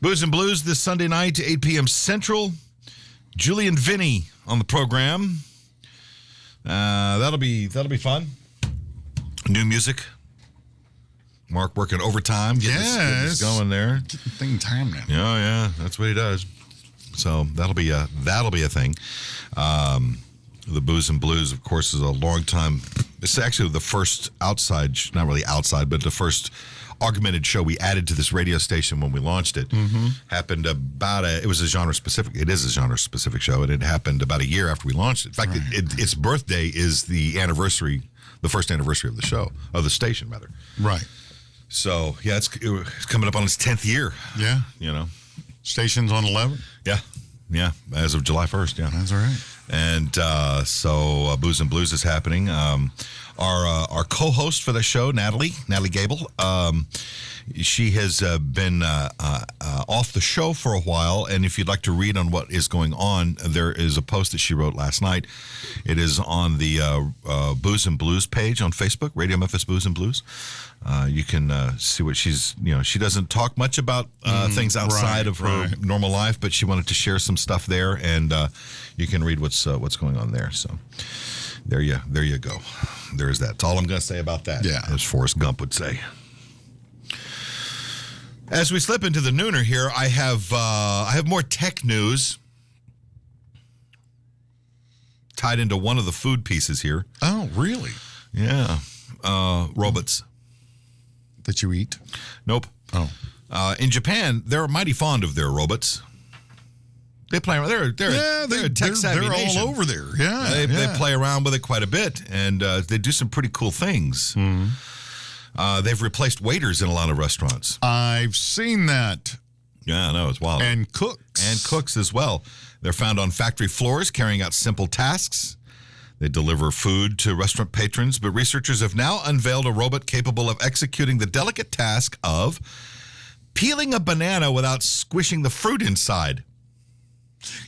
Booze and Blues this Sunday night, 8 p.m. Central. Julie and Vinny on the program. That'll be fun. New music. Mark working overtime. Getting this going there. Thing time now. Yeah, that's what he does. So that'll be a thing. The Booze and Blues, of course, is a long time. It's actually the first outside, not really outside, but the first augmented show we added to this radio station when we launched it. Happened it is a genre specific show, and it happened about a year after we launched it. In fact, its birthday is the first anniversary of the show, of the station, rather. Right. So, yeah, it's coming up on its 10th year. Yeah. You know. Station's on 11? Yeah, as of July 1st, yeah. That's all right. And so Booze and Blues is happening. Our co-host for the show, Natalie Gable, she has been off the show for a while, and if you'd like to read on what is going on, there is a post that she wrote last night. It is on the Booze and Blues page on Facebook, Radio Memphis Booze and Blues. You can see what she doesn't talk much about things outside of her normal life, but she wanted to share some stuff there, and you can read what's going on there. So there you go. There's that. That's all I'm going to say about that. Yeah. As Forrest Gump would say. As we slip into the nooner here, I have more tech news tied into one of the food pieces here. Oh, really? Yeah. Robots. That you eat? Nope. Oh. In Japan, they're mighty fond of their robots. They play around. They're a tech-savvy nation. They're all over there. Yeah, they play around with it quite a bit, and they do some pretty cool things. They've replaced waiters in a lot of restaurants. I've seen that. Yeah, I know. It's wild. And cooks. And cooks as well. They're found on factory floors carrying out simple tasks. They deliver food to restaurant patrons, but researchers have now unveiled a robot capable of executing the delicate task of peeling a banana without squishing the fruit inside.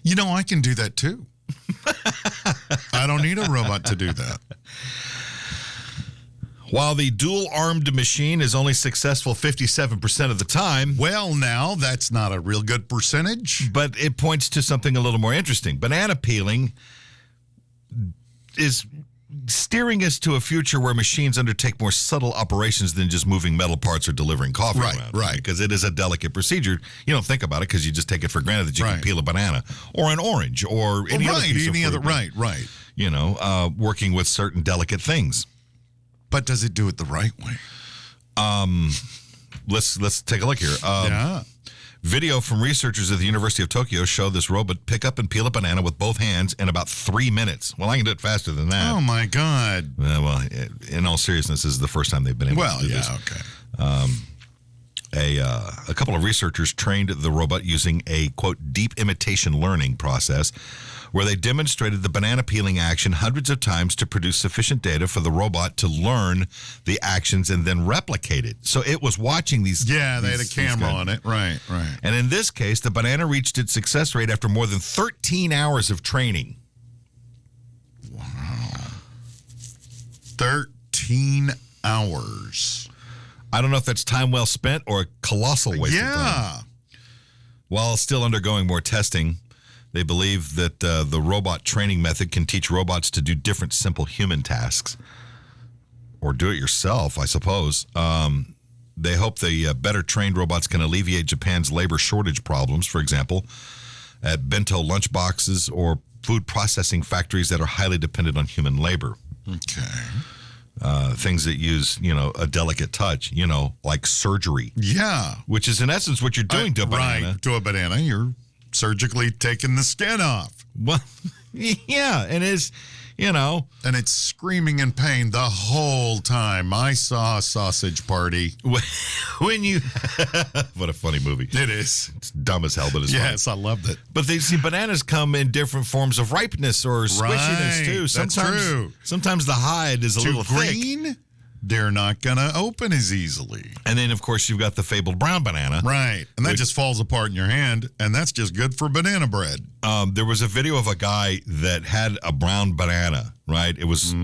You know, I can do that too. I don't need a robot to do that. While the dual-armed machine is only successful 57% of the time. Well, now, that's not a real good percentage. But it points to something a little more interesting. Banana peeling is steering us to a future where machines undertake more subtle operations than just moving metal parts or delivering coffee around. Right. Because it is a delicate procedure. You don't think about it because you just take it for granted that you can peel a banana or an orange or any other piece of fruit. Right. You know, working with certain delicate things. But does it do it the right way? Let's take a look here. Video from researchers at the University of Tokyo show this robot pick up and peel a banana with both hands in about 3 minutes. Well, I can do it faster than that. Oh, my God. Well, in all seriousness, this is the first time they've been able to do this. Okay. A couple of researchers trained the robot using a, quote, deep imitation learning process where they demonstrated the banana peeling action hundreds of times to produce sufficient data for the robot to learn the actions and then replicate it. So it was watching these. Yeah, they had a camera on it. Right. And in this case, the banana reached its success rate after more than 13 hours of training. Wow. 13 hours. I don't know if that's time well spent or a colossal waste of time. While still undergoing more testing, they believe that the robot training method can teach robots to do different simple human tasks. Or do it yourself, I suppose. They hope the better trained robots can alleviate Japan's labor shortage problems, for example, at bento lunchboxes or food processing factories that are highly dependent on human labor. Okay. Things that use, a delicate touch, like surgery. Yeah. Which is, in essence, what you're doing to a banana. Right, to a banana. You're surgically taking the skin off. Well, yeah, and it's, And it's screaming in pain the whole time. I saw a Sausage Party. When you... What a funny movie. It is. It's dumb as hell, but it's funny. Yes, I loved it. But bananas come in different forms of ripeness or squishiness, too. That's true. Sometimes the hide is a little green, thick. They're not going to open as easily. And then, of course, you've got the fabled brown banana. Right. And that just falls apart in your hand, and that's just good for banana bread. There was a video of a guy that had a brown banana, right? It was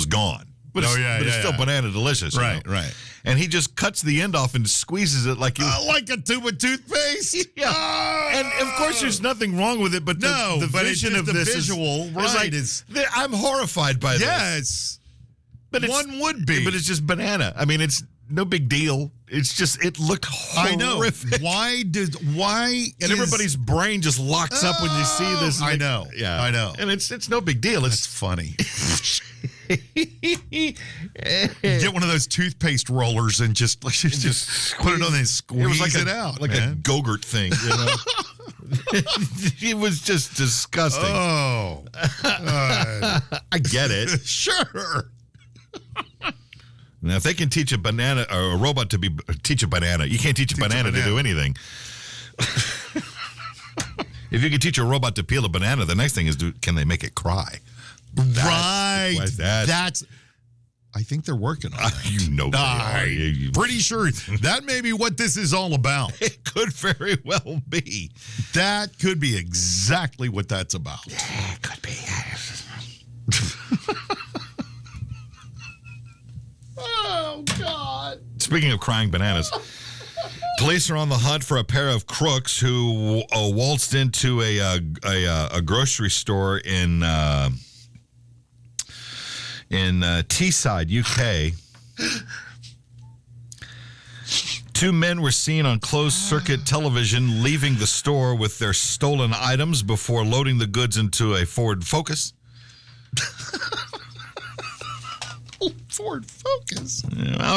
gone. but it's still banana delicious. Right, you know? right. And he just cuts the end off and squeezes it like like a tube of toothpaste. Yeah. Oh! And of course, there's nothing wrong with it, but the vision of this visual, right? I'm horrified by this. Yes, but one would be, but it's just banana. I mean, it's no big deal. It's just it looked horrific. I know. And everybody's brain just locks up when you see this. I know. Yeah, I know. And it's no big deal. It's funny. Get one of those toothpaste rollers and just put it on and squeeze it was like out. Like a Go-Gurt thing, you know? It was just disgusting. Oh. I get it. Sure. Now, if they can teach a banana or a robot to teach a banana, you can't teach a banana to do anything. If you can teach a robot to peel a banana, the next thing is can they make it cry? Right. That's. I think they're working on that. You know they are. Pretty sure that may be what this is all about. It could very well be. That could be exactly what that's about. Yeah, it could be. Oh, God. Speaking of crying bananas, police are on the hunt for a pair of crooks who waltzed into a grocery store in Teesside, UK. Two men were seen on closed-circuit television leaving the store with their stolen items before loading the goods into a Ford Focus. Ford Focus.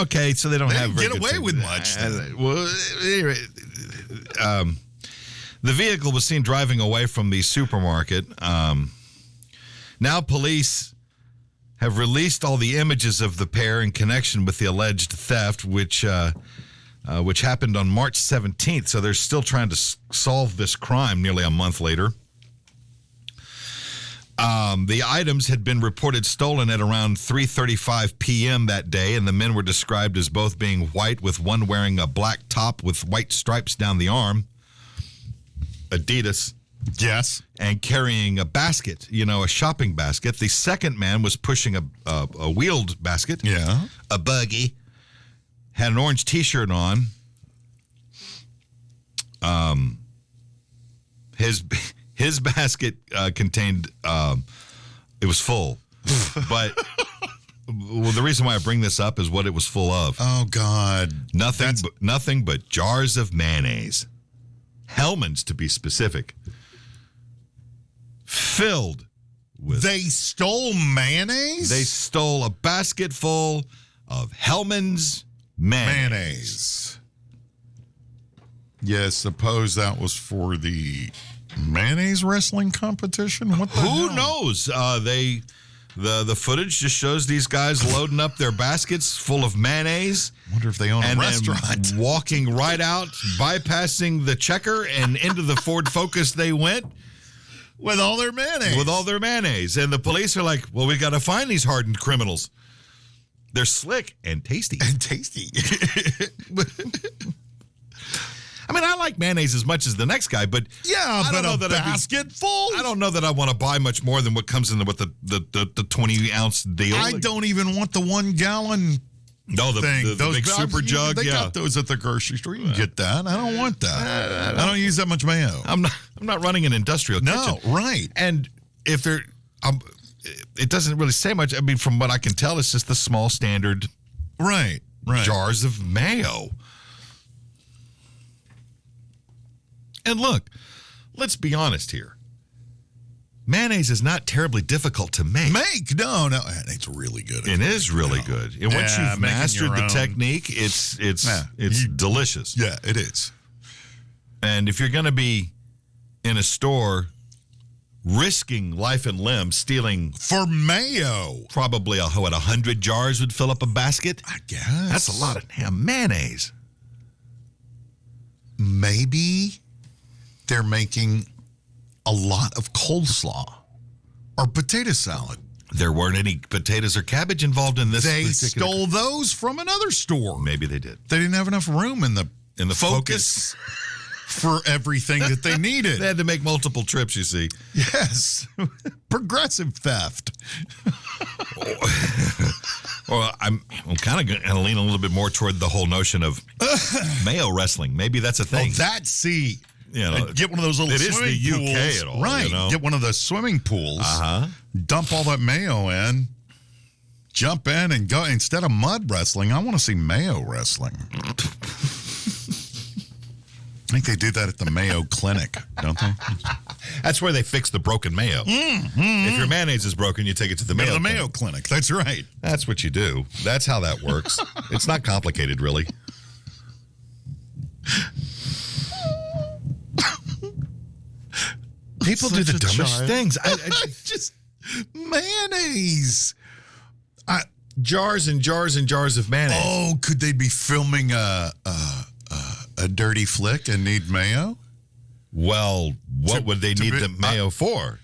Okay, so they don't have get away with much. Well, anyway, the vehicle was seen driving away from the supermarket. Now police have released all the images of the pair in connection with the alleged theft, which happened on March 17th. So they're still trying to solve this crime nearly a month later. The items had been reported stolen at around 3:35 p.m. that day, and the men were described as both being white, with one wearing a black top with white stripes down the arm, Adidas. Yes. And carrying a basket, a shopping basket. The second man was pushing a wheeled basket. Yeah. A buggy. Had an orange T-shirt on. His basket contained, it was full. But the reason why I bring this up is what it was full of. Oh, God. Nothing but jars of mayonnaise. Hellman's, to be specific. Filled with... They stole mayonnaise? They stole a basket full of Hellman's mayonnaise. Yes, suppose that was for the mayonnaise wrestling competition? What the Who hell? knows? The footage just shows these guys loading up their baskets full of mayonnaise. Wonder if they own a restaurant. Then walking right out, bypassing the checker, and into the Ford Focus they went. With all their mayonnaise. And the police are like, well, we got to find these hardened criminals. They're slick and tasty. I mean, I like mayonnaise as much as the next guy, but yeah, but a basket full? I don't know that I want to buy much more than what comes in with the 20-ounce deal. I don't even want the 1 gallon thing. The big super jug. They got those at the grocery store. You can get that. I don't want that. I don't use that much mayo. I'm not running an industrial kitchen. No, right. And if they're, it doesn't really say much. I mean, from what I can tell, it's just the small standard, right. jars of mayo. And look, let's be honest here. Mayonnaise is not terribly difficult to make. No, it's really good. It is really good. And once you've mastered the technique, it's delicious. Yeah, it is. And if you're going to be in a store risking life and limb, stealing for mayo, probably 100 jars would fill up a basket. I guess that's a lot of damn mayonnaise. Maybe they're making a lot of coleslaw or potato salad. There weren't any potatoes or cabbage involved in this. They stole those from another store. Maybe they did. They didn't have enough room in the Focus for everything that they needed. They had to make multiple trips, you see. Yes. Progressive theft. Well, I'm kind of going to lean a little bit more toward the whole notion of Mayo wrestling. Maybe that's a thing. Oh, see. You know, Get one of those little swimming pools. It is the UK at all. Right. You know? Get one of the swimming pools. Dump all that mayo in. Jump in and go. Instead of mud wrestling, I want to see Mayo wrestling. I think they do that at the Mayo Clinic, don't they? That's where they fix the broken mayo. If your mayonnaise is broken, you take it to the Mayo Mayo Clinic. That's right. That's what you do. That's how that works. It's not complicated, really. People do the dumbest things. I just mayonnaise. Jars and jars and jars of mayonnaise. Oh, could they be filming a dirty flick and need mayo? Well, what would they need the mayo for?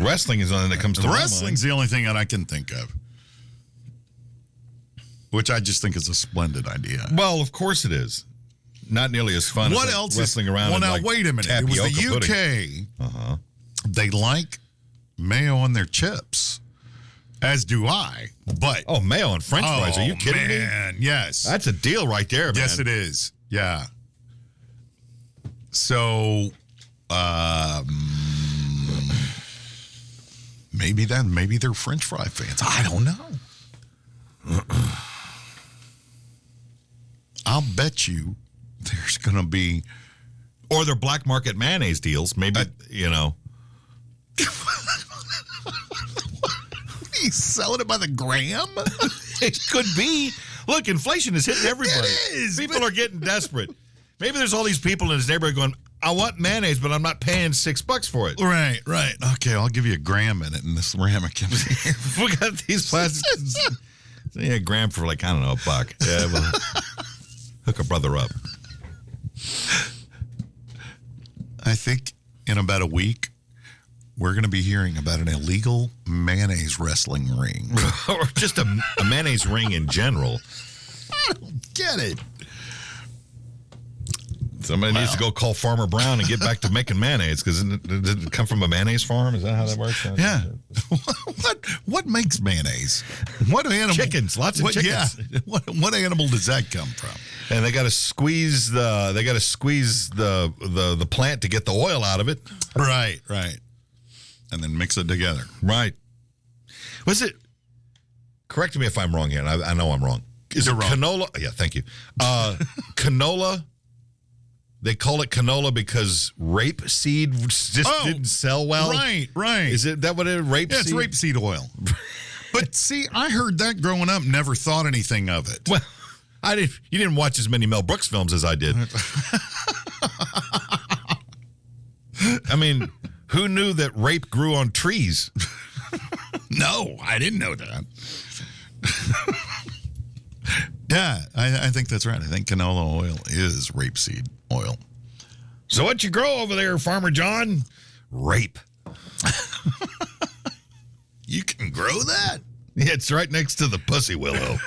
Wrestling is the only thing that comes to wrestling's the only thing that I can think of, which I just think is a splendid idea. Well, of course it is. Not nearly as fun What as else wrestling around. Well, now like wait a minute. It was the UK. Pudding. They like mayo on their chips, as do I. But mayo and French fries? Are you kidding me? Yes, that's a deal right there, man. Yes, it is. Yeah. So, maybe they're French fry fans. I don't know. I'll bet you there's going to be, or they're black market mayonnaise deals. Maybe He's selling it by the gram. It could be. Look, inflation is hitting everybody. It is. People are getting desperate. Maybe there's all these people in his neighborhood going, I want mayonnaise, but I'm not paying $6 for it. Right. Okay, I'll give you a gram in it in this ramekin. We got these plastics. A gram for like, I don't know, $1. Yeah, well, hook a brother up. I think in about a week, we're going to be hearing about an illegal mayonnaise wrestling ring. Or just a mayonnaise ring in general. I don't get it. Somebody needs to go call Farmer Brown and get back to making mayonnaise, because did it come from a mayonnaise farm? Is that how that works? Yeah. What makes mayonnaise? What animal? Chickens. Lots of chickens. Yeah. What animal does that come from? And they got to squeeze the plant to get the oil out of it. Right. And then mix it together. Right. Was it? Correct me if I'm wrong here. And I know I'm wrong. Is it canola? Yeah. Thank you. Canola. They call it canola because rapeseed just didn't sell well. Right. Is that what it is? Rapeseed? Yeah, it's rapeseed oil. But see, I heard that growing up, never thought anything of it. Well, you didn't watch as many Mel Brooks films as I did. I mean, who knew that rape grew on trees? No, I didn't know that. Yeah, I think that's right. I think canola oil is rapeseed oil. So what you grow over there, Farmer John? Rape. You can grow that? Yeah, it's right next to the pussy willow.